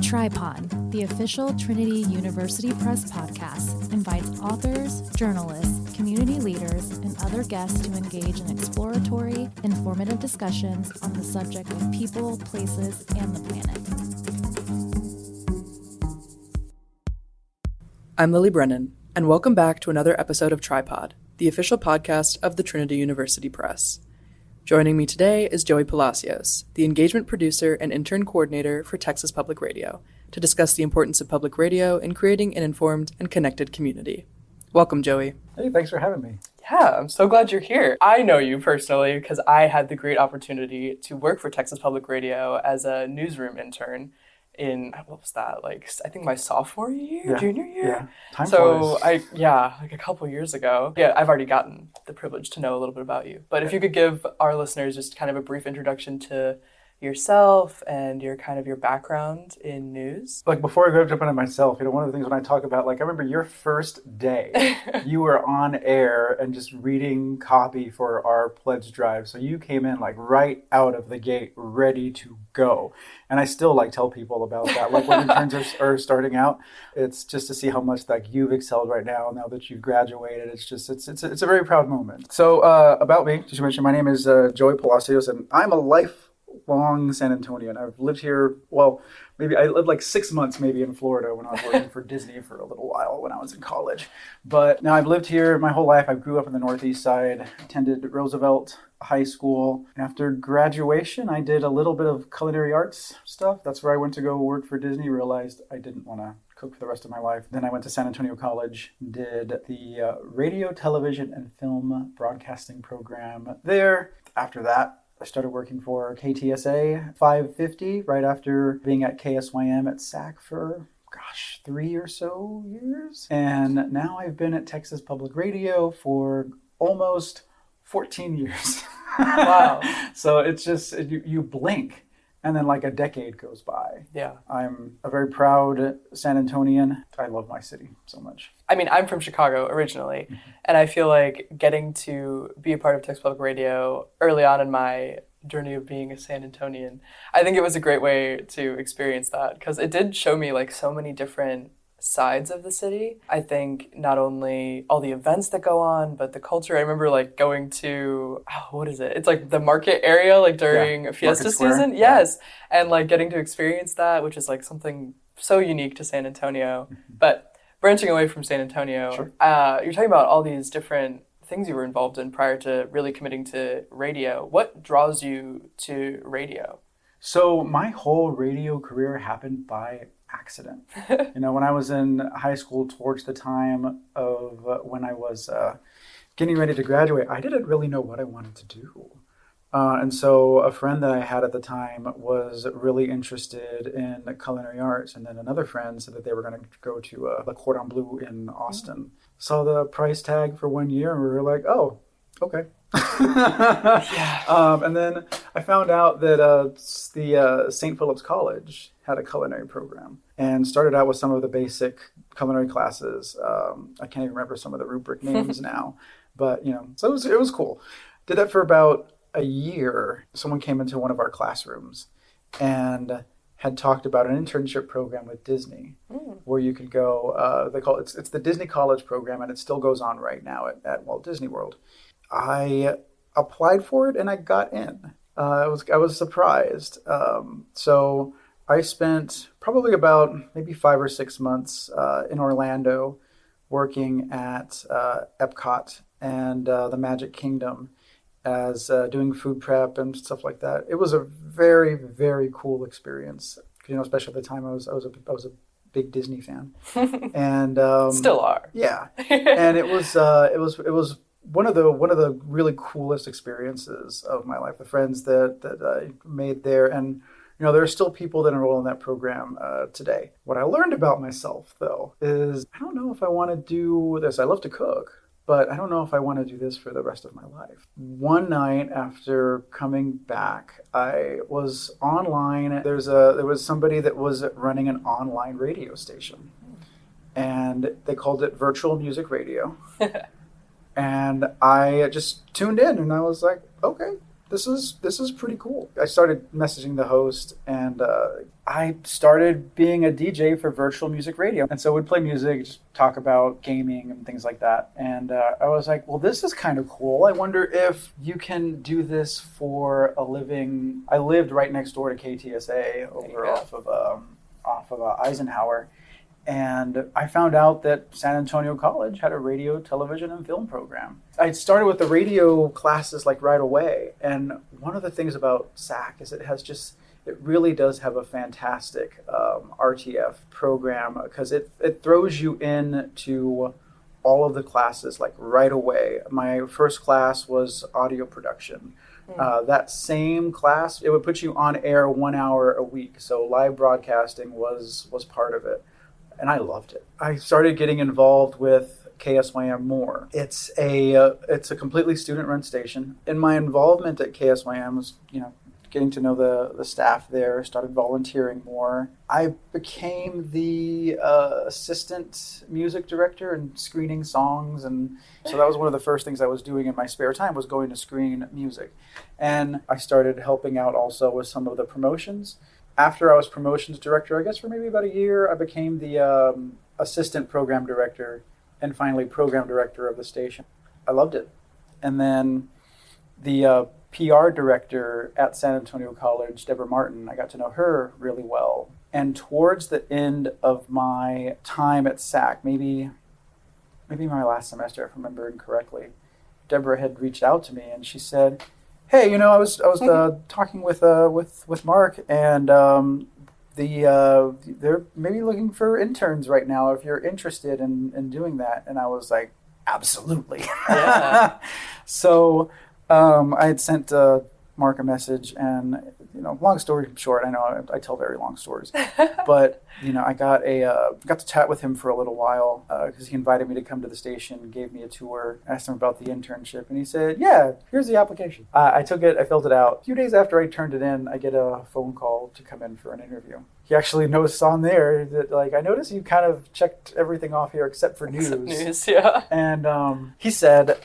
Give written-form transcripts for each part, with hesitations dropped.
Tripod, the official Trinity University Press podcast, invites authors, journalists, community leaders, and other guests to engage in exploratory, informative discussions on the subject of people, places, and the planet. I'm Lily Brennan, and welcome back to another episode of Tripod, the official podcast of the Trinity University Press. Joining me today is Joey Palacios, the engagement producer and intern coordinator for Texas Public Radio, to discuss the importance of public radio in creating an informed and connected community. Welcome, Joey. Hey, thanks for having me. Yeah, I'm so glad you're here. I know you personally because I had the great opportunity to work for Texas Public Radio as a newsroom intern in, what was that, like, I think my sophomore year, junior year? Yeah, time so flies. like a couple years ago. Yeah, I've already gotten the privilege to know a little bit about you. But if you could give our listeners just kind of a brief introduction to yourself and your background in news. Like, before I go jump into myself, one of the things when I talk about, I remember your first day, you were on air and just reading copy for our pledge drive. So you came in right out of the gate, ready to go. And I still tell people about that. When interns are starting out, it's just to see how much you've excelled right now that you've graduated. It's a very proud moment. So about me, just to mention, my name is Joey Palacios, and I'm a lifelong San Antonian. I've lived here, maybe I lived 6 months maybe in Florida when I was working for Disney for a little while when I was in college. But now I've lived here my whole life. I grew up in the Northeast side, attended Roosevelt High School. After graduation, I did a little bit of culinary arts stuff. That's where I went to go work for Disney, realized I didn't want to cook for the rest of my life. Then I went to San Antonio College, did the radio, television, and film broadcasting program there. After that, I started working for KTSA 550 right after being at KSYM at SAC for 3 or so years. And now I've been at Texas Public Radio for almost 14 years. Wow. So it's just, you blink and then a decade goes by. Yeah. I'm a very proud San Antonian. I love my city so much. I mean, I'm from Chicago originally, and I feel like getting to be a part of Texas Public Radio early on in my journey of being a San Antonian, I think it was a great way to experience that because it did show me so many different sides of the city. I think not only all the events that go on, but the culture. I remember going to, what is it? It's the market area during Fiesta season. Yes. And getting to experience that, which is something so unique to San Antonio. But branching away from San Antonio, sure. You're talking about all these different things you were involved in prior to really committing to radio. What draws you to radio? So my whole radio career happened by accident. When I was in high school towards the time of when I was getting ready to graduate, I didn't really know what I wanted to do. And so a friend that I had at the time was really interested in culinary arts. And then another friend said that they were going to go to the Cordon Bleu in Austin. Saw the price tag for 1 year and we were like, oh, okay. And then I found out that the St. Philip's College had a culinary program and started out with some of the basic culinary classes. I can't even remember some of the rubric names now, but so it was cool. Did that for about a year. Someone came into one of our classrooms and had talked about an internship program with Disney where you could go, they call it's the Disney College program, and it still goes on right now at Walt Disney World. I applied for it and I got in. I was surprised. So I spent probably about maybe 5 or 6 months in Orlando working at Epcot and the Magic Kingdom as doing food prep and stuff like that. It was a very, very cool experience. Especially at the time I was a big Disney fan, and still are. Yeah, and it was one of the really coolest experiences of my life. The friends that I made there, and there are still people that enroll in that program today. What I learned about myself, though, is I don't know if I want to do this. I love to cook, but I don't know if I want to do this for the rest of my life. One night after coming back, I was online. There was somebody that was running an online radio station, and they called it virtual music radio. And I just tuned in, and I was like, okay, this is pretty cool. I started messaging the host, and I started being a DJ for virtual music radio. And so we'd play music, just talk about gaming and things like that. And I was like, well, this is kind of cool. I wonder if you can do this for a living. I lived right next door to KTSA over off of Eisenhower. And I found out that San Antonio College had a radio, television, and film program. I started with the radio classes like right away. And one of the things about SAC is it really does have a fantastic RTF program, because it throws you into all of the classes like right away. My first class was audio production. That same class, it would put you on air 1 hour a week. So live broadcasting was part of it. And I loved it. I started getting involved with KSYM more. It's a completely student-run station. In my involvement at KSYM was, getting to know the staff there, started volunteering more. I became the assistant music director and screening songs, and so that was one of the first things I was doing in my spare time, was going to screen music. And I started helping out also with some of the promotions. After I was promotions director, I guess for maybe about a year, I became the assistant program director and finally program director of the station. I loved it. And then the PR director at San Antonio College, Deborah Martin, I got to know her really well. And towards the end of my time at SAC, maybe my last semester, if I'm remembering correctly, Deborah had reached out to me and she said, hey, I was talking with Mark, and they're maybe looking for interns right now if you're interested in doing that. And I was like, absolutely. Yeah. So I had sent Mark a message, and long story short, I know I tell very long stories, but I got to chat with him for a little while because he invited me to come to the station, gave me a tour, asked him about the internship, and he said, yeah, here's the application. I took it, I filled it out. A few days after I turned it in, I get a phone call to come in for an interview. He actually noticed on there that, I noticed you kind of checked everything off here except for news. Except news, yeah. And he said,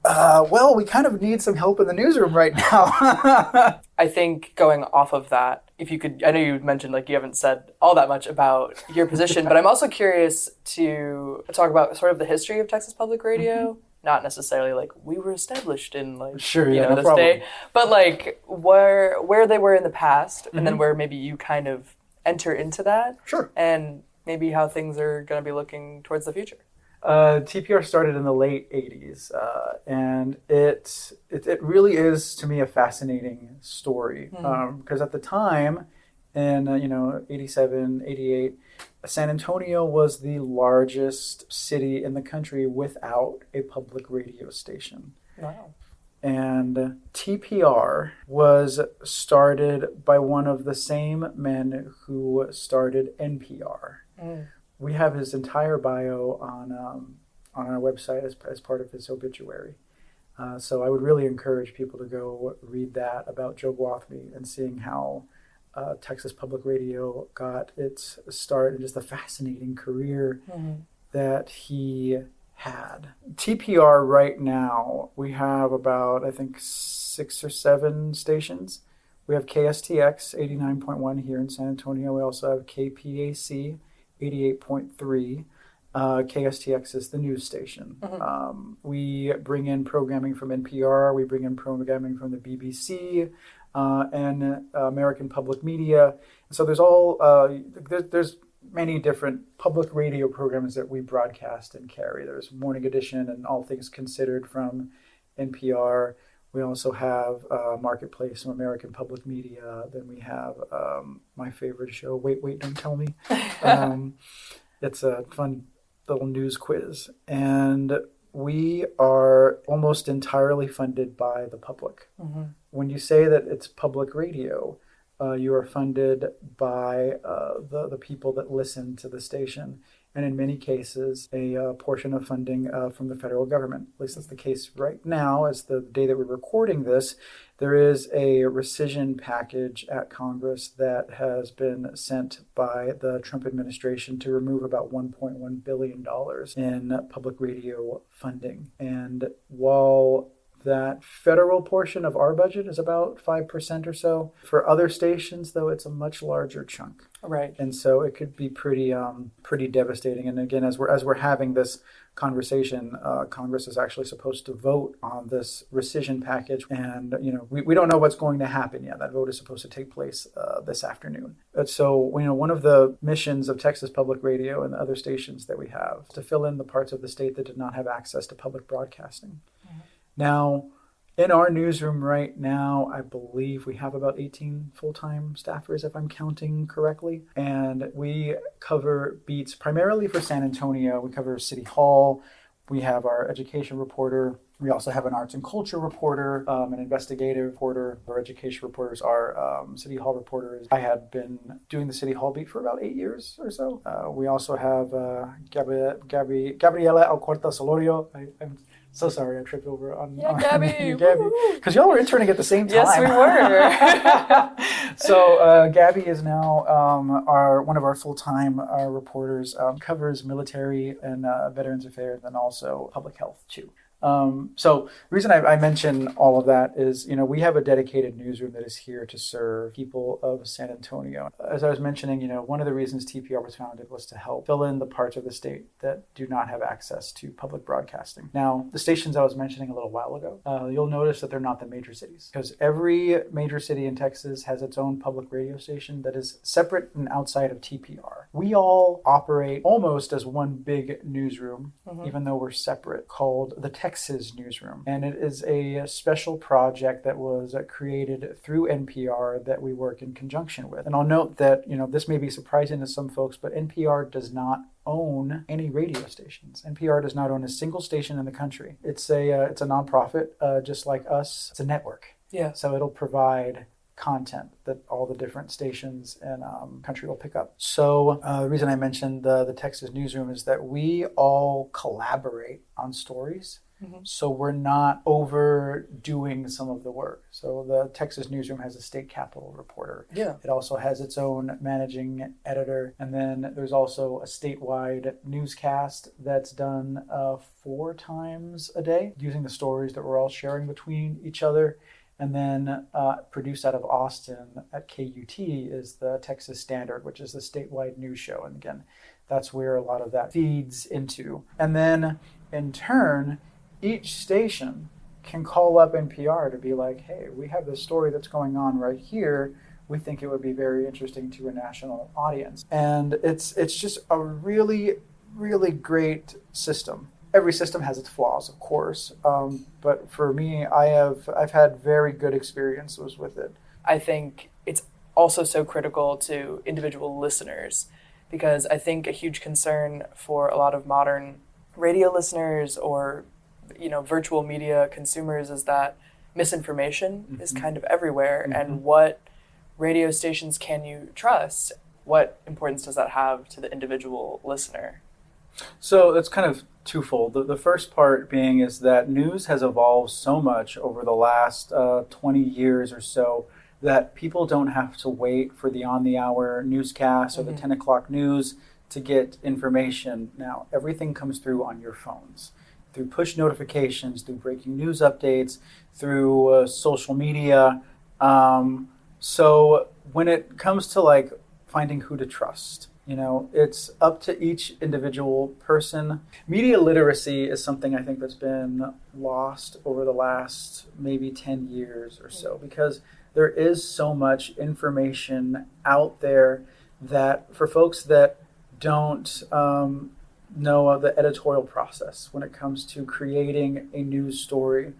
well, we kind of need some help in the newsroom right now. I think going off of that, if you could, I know you mentioned you haven't said all that much about your position, but I'm also curious to talk about sort of the history of Texas Public Radio. Mm-hmm. Not necessarily we were established in sure, yeah, no this problem. day, but where they were in the past, mm-hmm. and then where maybe you kind of enter into that. Sure. And maybe how things are going to be looking towards the future. TPR started in the late 80s, and it really is, to me, a fascinating story. Because at the time, in 87, 88, San Antonio was the largest city in the country without a public radio station. Wow. And TPR was started by one of the same men who started NPR. Mm. We have his entire bio on our website as part of his obituary. So I would really encourage people to go read that about Joe Guathby and seeing how Texas Public Radio got its start and just the fascinating career that he had. TPR right now, we have about, I think, 6 or 7 stations. We have KSTX 89.1 here in San Antonio. We also have KPAC 88.3. KSTX is the news station. Mm-hmm. We bring in programming from NPR. We bring in programming from the BBC and American Public Media. So there's many different public radio programs that we broadcast and carry. There's Morning Edition and All Things Considered from NPR. We also have Marketplace from American Public Media. Then we have my favorite show, Wait, Don't Tell Me. It's a fun little news quiz. And we are almost entirely funded by the public. Mm-hmm. When you say that it's public radio, you are funded by the people that listen to the station. And in many cases, a portion of funding from the federal government. At least that's the case right now, as the day that we're recording this. There is a rescission package at Congress that has been sent by the Trump administration to remove about $1.1 billion in public radio funding. And while That federal portion of our budget is about 5% or so. For other stations, though, it's a much larger chunk. Right. And so it could be pretty devastating. And again, as we're having this conversation, Congress is actually supposed to vote on this rescission package, and we don't know what's going to happen yet. That vote is supposed to take place this afternoon. So one of the missions of Texas Public Radio and the other stations that we have to fill in the parts of the state that did not have access to public broadcasting. Mm-hmm. Now, in our newsroom right now, I believe we have about 18 full-time staffers, if I'm counting correctly. And we cover beats primarily for San Antonio. We cover City Hall. We have our education reporter. We also have an arts and culture reporter, an investigative reporter. Our education reporters are City Hall reporters. I had been doing the City Hall beat for about 8 years or so. We also have Gabriela Alcorta Solorio. I'm so sorry I tripped over on Gabby. Because y'all were interning at the same time. Yes, we were. So Gabby is now one of our full-time reporters, covers military and veterans affairs and also public health too. So the reason I mention all of that is, we have a dedicated newsroom that is here to serve people of San Antonio. As I was mentioning, one of the reasons TPR was founded was to help fill in the parts of the state that do not have access to public broadcasting. Now, the stations I was mentioning a little while ago, you'll notice that they're not the major cities, because every major city in Texas has its own public radio station that is separate and outside of TPR. We all operate almost as one big newsroom, even though we're separate, called the Texas Newsroom. And it is a special project that was created through NPR that we work in conjunction with. And I'll note that, this may be surprising to some folks, but NPR does not own any radio stations. NPR does not own a single station in the country. It's a nonprofit, just like us. It's a network. Yeah. So it'll provide content that all the different stations and country will pick up. So the reason I mentioned the Texas Newsroom is that we all collaborate on stories. So we're not overdoing some of the work. So the Texas Newsroom has a state capitol reporter. Yeah. It also has its own managing editor. And then there's also a statewide newscast that's done 4 times a day using the stories that we're all sharing between each other. And then produced out of Austin at KUT is the Texas Standard, which is the statewide news show. And again, that's where a lot of that feeds into. And then in turn, each station can call up NPR to be like, hey, we have this story that's going on right here. We think it would be very interesting to a national audience. And it's just a really, really great system. Every system has its flaws, of course. But for me, I've had very good experiences with it. I think it's also so critical to individual listeners, because I think a huge concern for a lot of modern radio listeners or virtual media consumers is that misinformation is kind of everywhere. And what radio stations can you trust? What importance does that have to the individual listener? So that's kind of twofold. The first part being is that news has evolved so much over the last 20 years or so that people don't have to wait for the on-the-hour newscast or the 10 o'clock news to get information. Now, everything comes through on your phones, through push notifications, through breaking news updates, through social media. So when it comes to finding who to trust, it's up to each individual person. Media literacy is something I think that's been lost over the last maybe 10 years or so, because there is so much information out there that for folks that don't know the editorial process when it comes to creating a news story.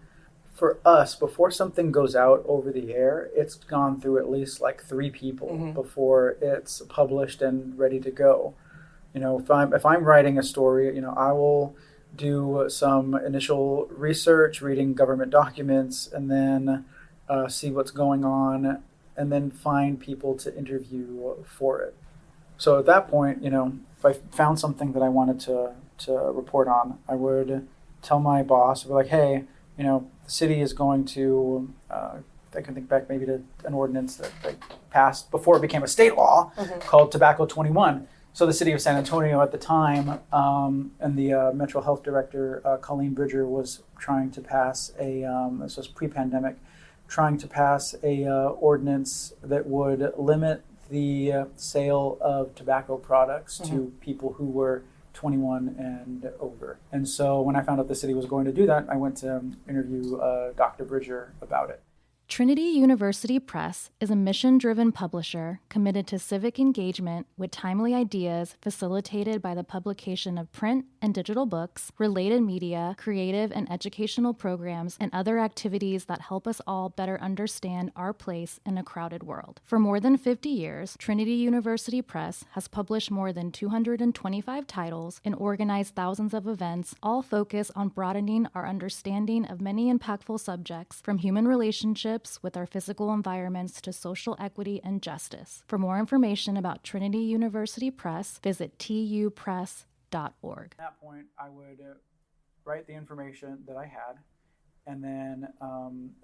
For us, before something goes out over the air, it's gone through at least 3 people before it's published and ready to go. If I'm writing a story, I will do some initial research, reading government documents, and then see what's going on, and then find people to interview for it. So at that point, if I found something that I wanted to report on, I would tell my boss, I'd be like, hey, the city is going to, I can think back maybe to an ordinance that they passed before it became a state law called Tobacco 21. So the city of San Antonio at the time, and the Metro Health Director, Colleen Bridger, was trying to pass this was pre-pandemic, trying to pass a ordinance that would limit the sale of tobacco products to people who were 21 and over. And so when I found out the city was going to do that, I went to interview Dr. Bridger about it. Trinity University Press is a mission-driven publisher committed to civic engagement with timely ideas facilitated by the publication of print and digital books, related media, creative and educational programs, and other activities that help us all better understand our place in a crowded world. For more than 50 years, Trinity University Press has published more than 225 titles and organized thousands of events, all focused on broadening our understanding of many impactful subjects, from human relationships with our physical environments to social equity and justice. For more information about Trinity University Press, visit tupress.org. At that point, I would write the information that I had and then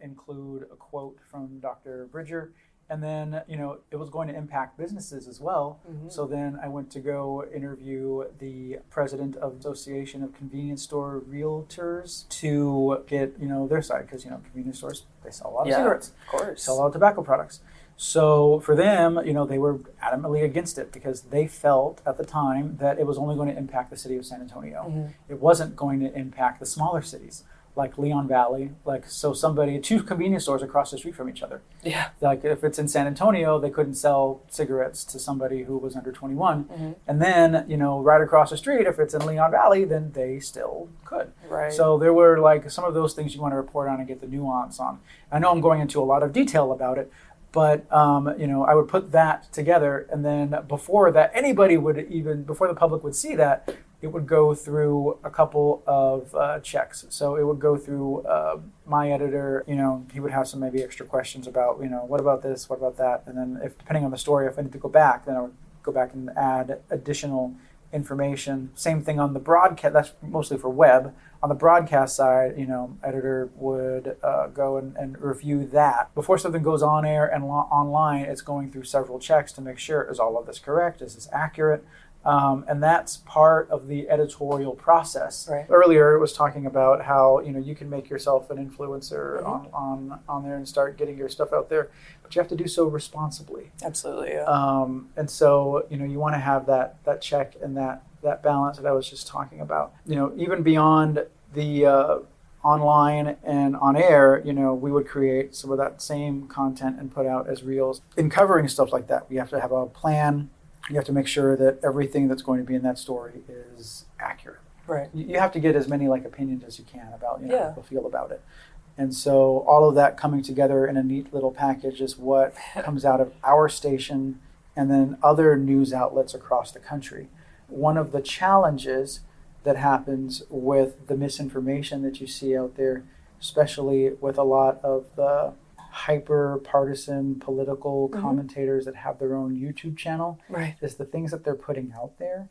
include a quote from Dr. Bridger. And then, it was going to impact businesses as well. So then I went to go interview the president of the Association of Convenience Store Realtors to get, their side. Because, convenience stores, they sell a lot of cigarettes. Of course. Sell a lot of tobacco products. So for them, they were adamantly against it because they felt at the time that it was only going to impact the city of San Antonio. It wasn't going to impact the smaller cities, like Leon Valley, two convenience stores across the street from each other. Yeah. Like if it's in San Antonio, they couldn't sell cigarettes to somebody who was under 21. And then, right across the street, if it's in Leon Valley, then they still could. Right. So there were some of those things you want to report on and get the nuance on. I know I'm going into a lot of detail about it, but, I would put that together. And then before that, before the public would see that, it would go through a couple of checks. So it would go through my editor. He would have some maybe extra questions about, what about this, what about that? And then depending on the story, if I need to go back, then I would go back and add additional information. Same thing on the broadcast. That's mostly for web. On the broadcast side, editor would go and review that. Before something goes on air and online, it's going through several checks to make sure, is all of this correct? Is this accurate? And that's part of the editorial process. Right. Earlier, it was talking about how you can make yourself an influencer on there and start getting your stuff out there, but you have to do so responsibly. Absolutely. Yeah. And so you want to have that check and that balance that I was just talking about. Even beyond the online and on air, we would create some of that same content and put out as reels. In covering stuff like that, we have to have a plan. You have to make sure that everything that's going to be in that story is accurate. Right. You have to get as many opinions as you can about how people feel about it. And so all of that coming together in a neat little package is what comes out of our station and then other news outlets across the country. One of the challenges that happens with the misinformation that you see out there, especially with a lot of the hyper-partisan political commentators that have their own YouTube channel, is the things that they're putting out there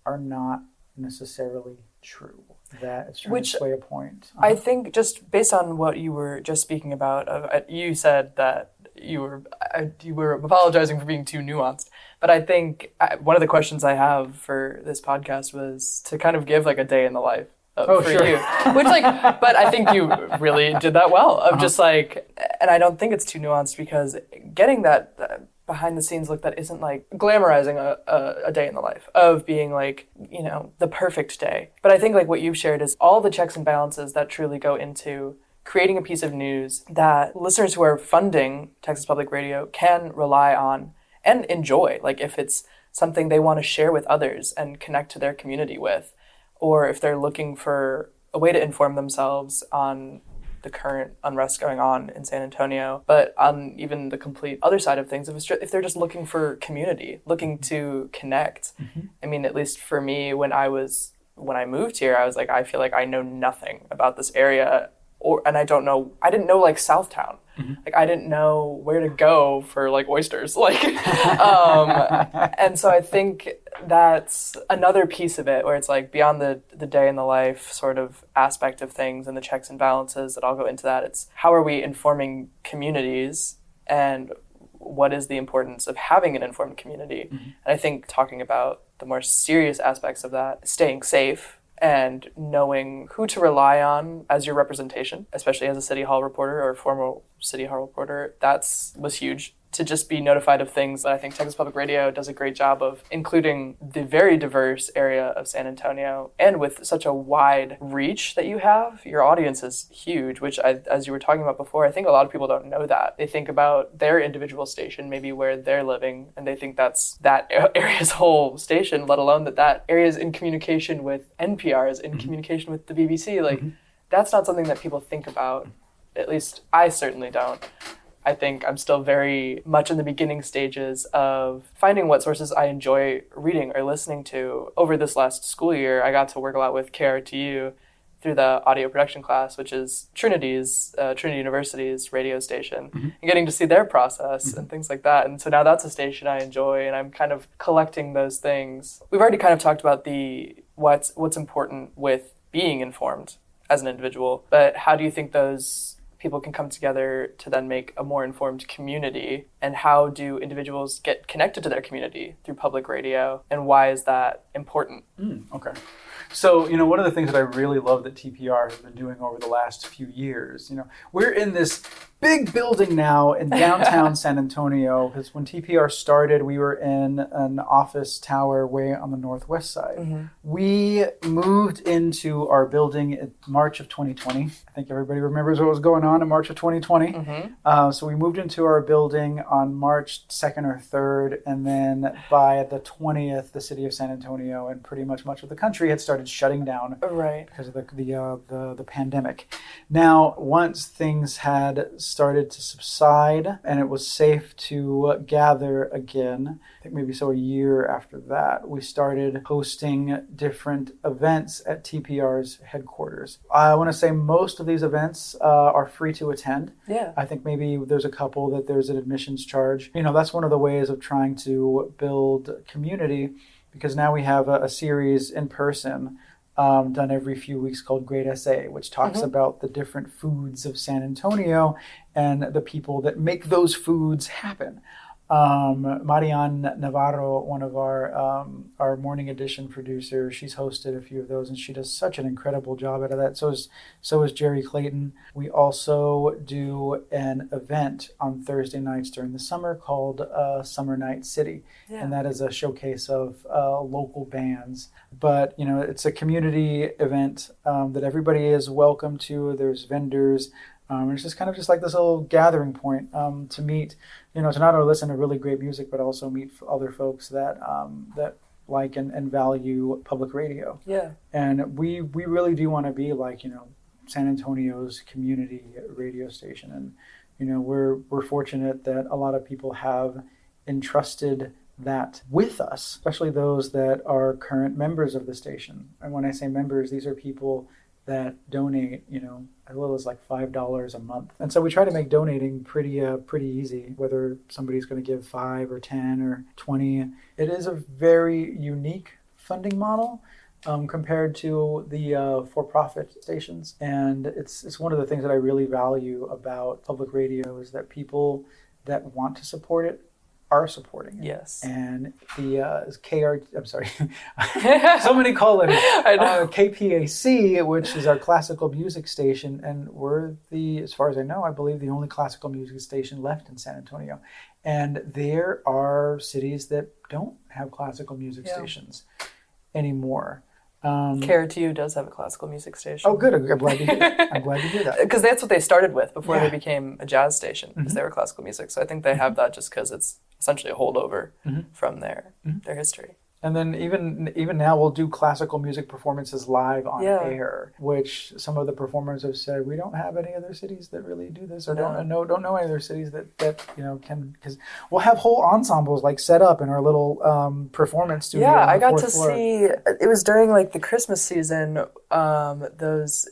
are not necessarily true. That it's trying to sway a point. I think just based on what you were just speaking about, you said that you were apologizing for being too nuanced. But I think one of the questions I have for this podcast was to kind of give a day in the life for you, which but I think you really did that well of just and I don't think it's too nuanced because getting that behind the scenes look that isn't glamorizing a day in the life of being the perfect day. But I think what you've shared is all the checks and balances that truly go into creating a piece of news that listeners who are funding Texas Public Radio can rely on and enjoy. If it's something they want to share with others and connect to their community with, or if they're looking for a way to inform themselves on the current unrest going on in San Antonio, but on even the complete other side of things, if they're just looking for community, looking to connect. I mean, at least for me, when I moved here, I was I feel I know nothing about this area, and I didn't know Southtown. I didn't know where to go for oysters. And so I think that's another piece of it where it's beyond the day in the life sort of aspect of things and the checks and balances that all go into that. It's how are we informing communities and what is the importance of having an informed community? And I think talking about the more serious aspects of that, staying safe and knowing who to rely on as your representation, especially as a City Hall reporter or a former City Hall reporter, was huge. To just be notified of things that I think Texas Public Radio does a great job of including the very diverse area of San Antonio. And with such a wide reach that you have, your audience is huge, which as you were talking about before, I think a lot of people don't know that. They think about their individual station, maybe where they're living, and they think that's that area's whole station, let alone that area is in communication with NPR, is in communication with the BBC. Like, that's not something that people think about. At least I certainly don't. I think I'm still very much in the beginning stages of finding what sources I enjoy reading or listening to. Over this last school year, I got to work a lot with KRTU through the audio production class, which is Trinity University's radio station, and getting to see their process and things like that. And so now that's a station I enjoy, and I'm kind of collecting those things. We've already kind of talked about what's important with being informed as an individual, but how do you think those people can come together to then make a more informed community? And how do individuals get connected to their community through public radio? And why is that important? Okay. So, one of the things that I really love that TPR has been doing over the last few years, we're in this big building now in downtown San Antonio, because when TPR started, we were in an office tower way on the northwest side. We moved into our building in March of 2020. I think everybody remembers what was going on in March of 2020. So we moved into our building on March 2nd or 3rd, and then by the 20th, the city of San Antonio and pretty much of the country had started shutting down because of the pandemic. Now, once things had started to subside and it was safe to gather again, I think maybe a year after that, we started hosting different events at TPR's headquarters. I want to say most of these events are free to attend. Yeah. I think maybe there's a couple that there's an admissions charge. That's one of the ways of trying to build community, because now we have a series in person done every few weeks called Great SA, which talks about the different foods of San Antonio and the people that make those foods happen. Marian Navarro, one of our morning edition producers, she's hosted a few of those, and she does such an incredible job out of that. So is Jerry Clayton. We also do an event on Thursday nights during the summer called Summer Night City, and that is a showcase of local bands. But it's a community event that everybody is welcome to. There's vendors. It's just kind of like this little gathering point to meet, to not only listen to really great music, but also meet other folks that like and value public radio. Yeah. And we really do want to be like, San Antonio's community radio station. And, we're fortunate that a lot of people have entrusted that with us, especially those that are current members of the station. And when I say members, these are people that donate, as little as like $5 a month. And so we try to make donating pretty easy, whether somebody's going to give 5 or 10 or 20. It is a very unique funding model compared to the for-profit stations. And it's one of the things that I really value about public radio is that people that want to support it are supporting it. Yes. And the so many call it KPAC, which is our classical music station, and we're as far as I know, I believe the only classical music station left in San Antonio. And there are cities that don't have classical music stations anymore. KRTU does have a classical music station. Oh, good. I'm glad to hear that. Because that's what they started with before they became a jazz station, because they were classical music. So I think they have that just because it's essentially a holdover from their history. And then even now we'll do classical music performances live on air, which some of the performers have said we don't have any other cities that really do this, or don't know any other cities that can, because we'll have whole ensembles like set up in our little performance studio. Yeah, I got to see. It was during like the Christmas season. Those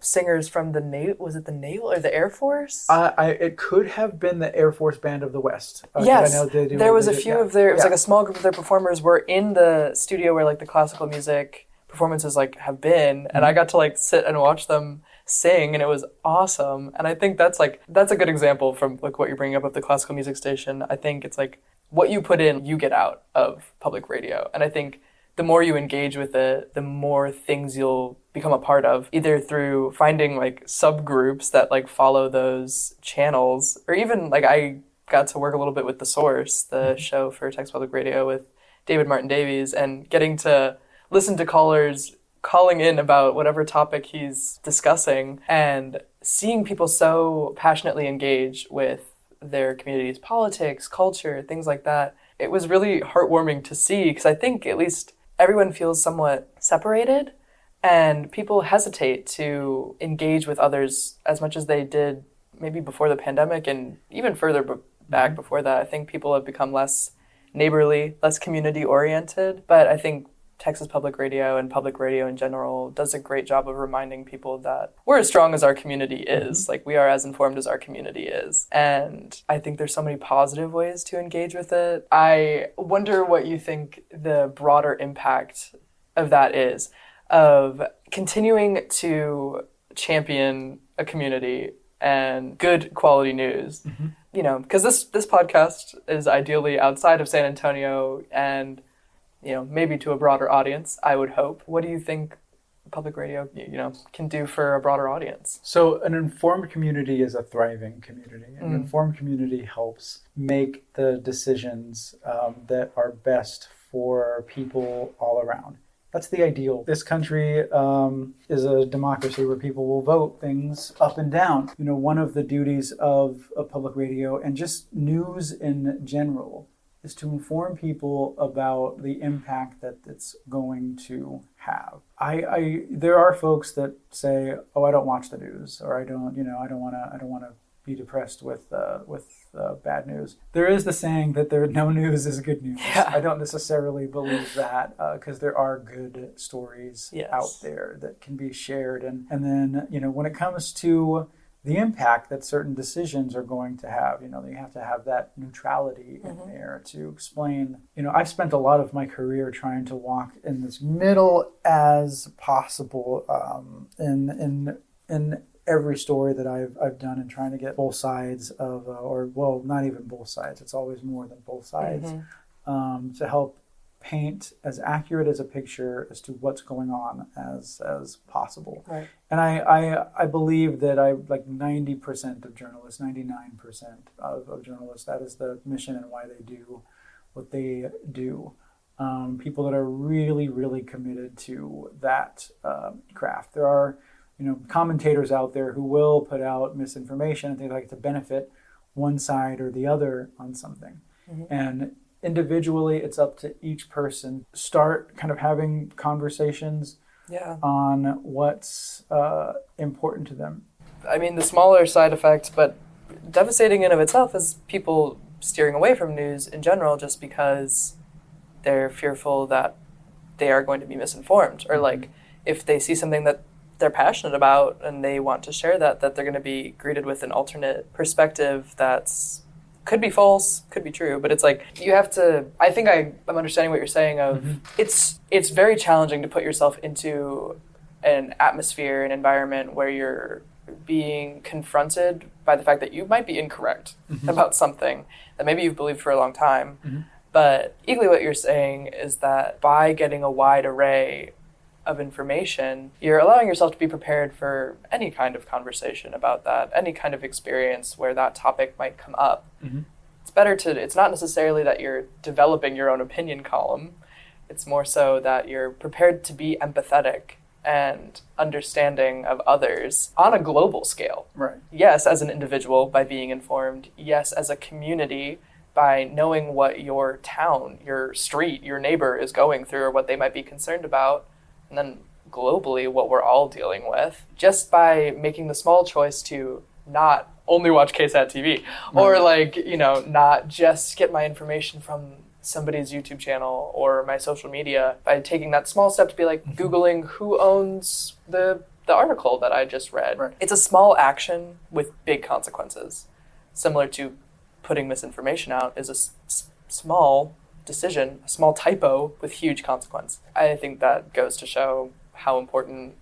singers from the Naval, was it the Naval or the Air Force? It could have been the Air Force Band of the West. Yes, I know there was a few of their, it was like a small group of their performers were in the studio where like the classical music performances like have been, and I got to like sit and watch them sing, and it was awesome. And I think that's a good example from like what you're bringing up of the classical music station. I think it's like what you put in, you get out of public radio. And I think the more you engage with it, the more things you'll become a part of, either through finding like subgroups that like follow those channels, or even like I got to work a little bit with The Source, the show for Texas Public Radio with David Martin Davies, and getting to listen to callers calling in about whatever topic he's discussing and seeing people so passionately engage with their community's politics, culture, things like that. It was really heartwarming to see, because I think at least everyone feels somewhat separated, and people hesitate to engage with others as much as they did maybe before the pandemic, and even further back before that. I think people have become less neighborly, less community oriented, but I think Texas Public Radio and public radio in general does a great job of reminding people that we're as strong as our community is. Like, we are as informed as our community is. And I think there's so many positive ways to engage with it. I wonder what you think the broader impact of that is, of continuing to champion a community and good quality news. You know, because this podcast is ideally outside of San Antonio and, you know, maybe to a broader audience, I would hope. What do you think public radio, you know, can do for a broader audience? So an informed community is a thriving community. An informed community helps make the decisions that are best for people all around. That's the ideal. This country is a democracy where people will vote things up and down. You know, one of the duties of public radio and just news in general is to inform people about the impact that it's going to have. There are folks that say, "Oh, I don't watch the news," or "I don't want to be depressed with bad news." There is the saying that no news is good news. Yeah. I don't necessarily believe that, because there are good stories out there that can be shared, and then, you know, when it comes to the impact that certain decisions are going to have, you know, you have to have that neutrality in there to explain. You know, I've spent a lot of my career trying to walk in this middle as possible in every story that I've done, and trying to get both sides of, not even both sides. It's always more than both sides, to help paint as accurate as a picture as to what's going on as possible. Right. And I believe that like 90% of journalists, 99% of journalists, that is the mission and why they do what they do. People that are really, really committed to that craft. There are, you know, commentators out there who will put out misinformation and things like to benefit one side or the other on something. And individually, it's up to each person. Start kind of having conversations on what's important to them. I mean, the smaller side effect, but devastating in of itself, is people steering away from news in general just because they're fearful that they are going to be misinformed, or like if they see something that they're passionate about and they want to share that they're going to be greeted with an alternate perspective that's could be false, could be true, but it's like you have to, I think I'm understanding what you're saying of it's very challenging to put yourself into an atmosphere, an environment where you're being confronted by the fact that you might be incorrect about something that maybe you've believed for a long time. But equally what you're saying is that by getting a wide array of information, you're allowing yourself to be prepared for any kind of conversation about that, any kind of experience where that topic might come up. It's not necessarily that you're developing your own opinion column. It's more so that you're prepared to be empathetic and understanding of others on a global scale. Right. Yes, as an individual by being informed. Yes, as a community by knowing what your town, your street, your neighbor is going through or what they might be concerned about. And then globally, what we're all dealing with, just by making the small choice to not only watch KSAT TV, or like, you know, not just get my information from somebody's YouTube channel or my social media, by taking that small step to be like Googling who owns the article that I just read. Right. It's a small action with big consequences. Similar to putting misinformation out is a small decision, a small typo with huge consequence. I think that goes to show how important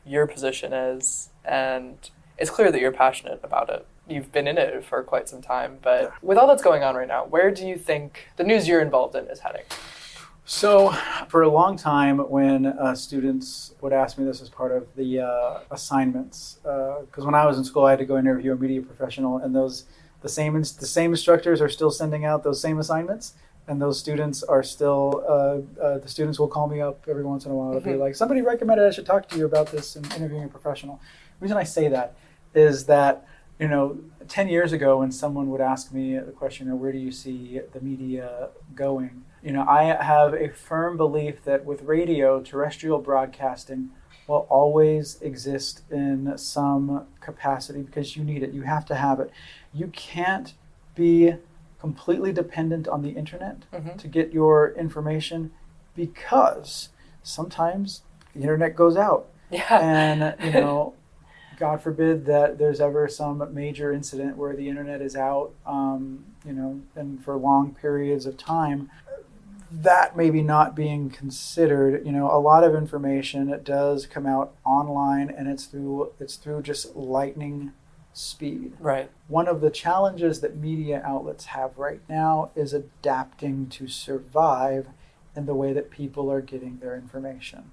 your position is, and it's clear that you're passionate about it, you've been in it for quite some time. But with all that's going on right now, where do you think the news you're involved in is heading? So for a long time, when students would ask me this as part of the assignments, because when I was in school, I had to go interview a media professional, and the same instructors are still sending out those same assignments, and those students are still the students will call me up every once in a while to be like, somebody recommended I should talk to you about this in interviewing a professional. The reason I say that is that 10 years ago, when someone would ask me the question, where do you see the media going? I have a firm belief that with radio, terrestrial broadcasting will always exist in some capacity because you need it. You have to have it. You can't be completely dependent on the internet to get your information, because sometimes the internet goes out. Yeah. And, God forbid that there's ever some major incident where the internet is out, and for long periods of time, that maybe not being considered. A lot of information does come out online, and it's through just lightning speed. Right. One of the challenges that media outlets have right now is adapting to survive in the way that people are getting their information.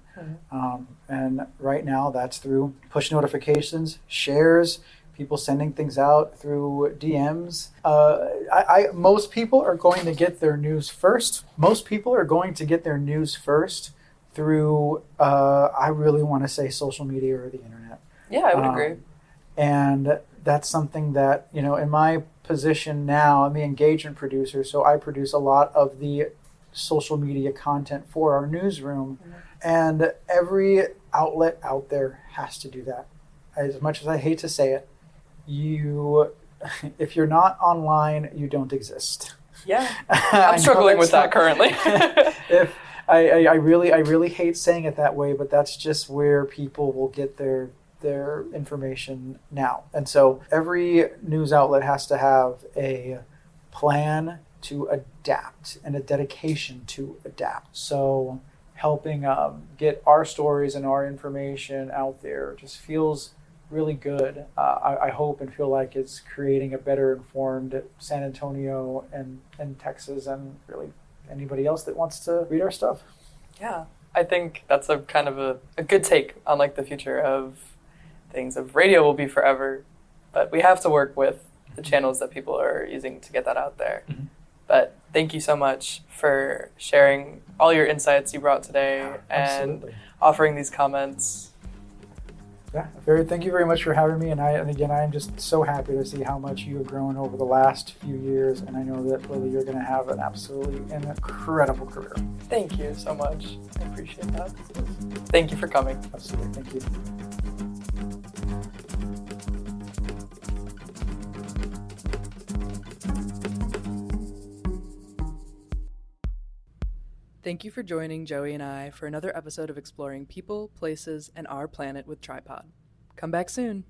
And right now that's through push notifications, shares, people sending things out through DMs. Most people are going to get their news first. Most people are going to get their news first through, I really want to say, social media or the internet. Yeah, I would agree. And that's something that, in my position now, I'm the engagement producer, so I produce a lot of the social media content for our newsroom. And every outlet out there has to do that. As much as I hate to say it, if you're not online, you don't exist. Yeah, I'm struggling with that currently. I really hate saying it that way, but that's just where people will get their information now. And so every news outlet has to have a plan to adapt and a dedication to adapt. So helping get our stories and our information out there just feels really good. I hope and feel like it's creating a better informed San Antonio and Texas, and really anybody else that wants to read our stuff. Yeah, I think that's a kind of a good take on the future of things. Of radio will be forever, but we have to work with the channels that people are using to get that out there. But thank you so much for sharing all your insights you brought today and offering these comments. Yeah, thank you very much for having me. And again, I am just so happy to see how much you have grown over the last few years. And I know that, Lily, you're going to have an absolutely incredible career. Thank you so much. I appreciate that. Thank you for coming. Absolutely. Thank you. Thank you for joining Joey and I for another episode of exploring people, places, and our planet with Tripod. Come back soon.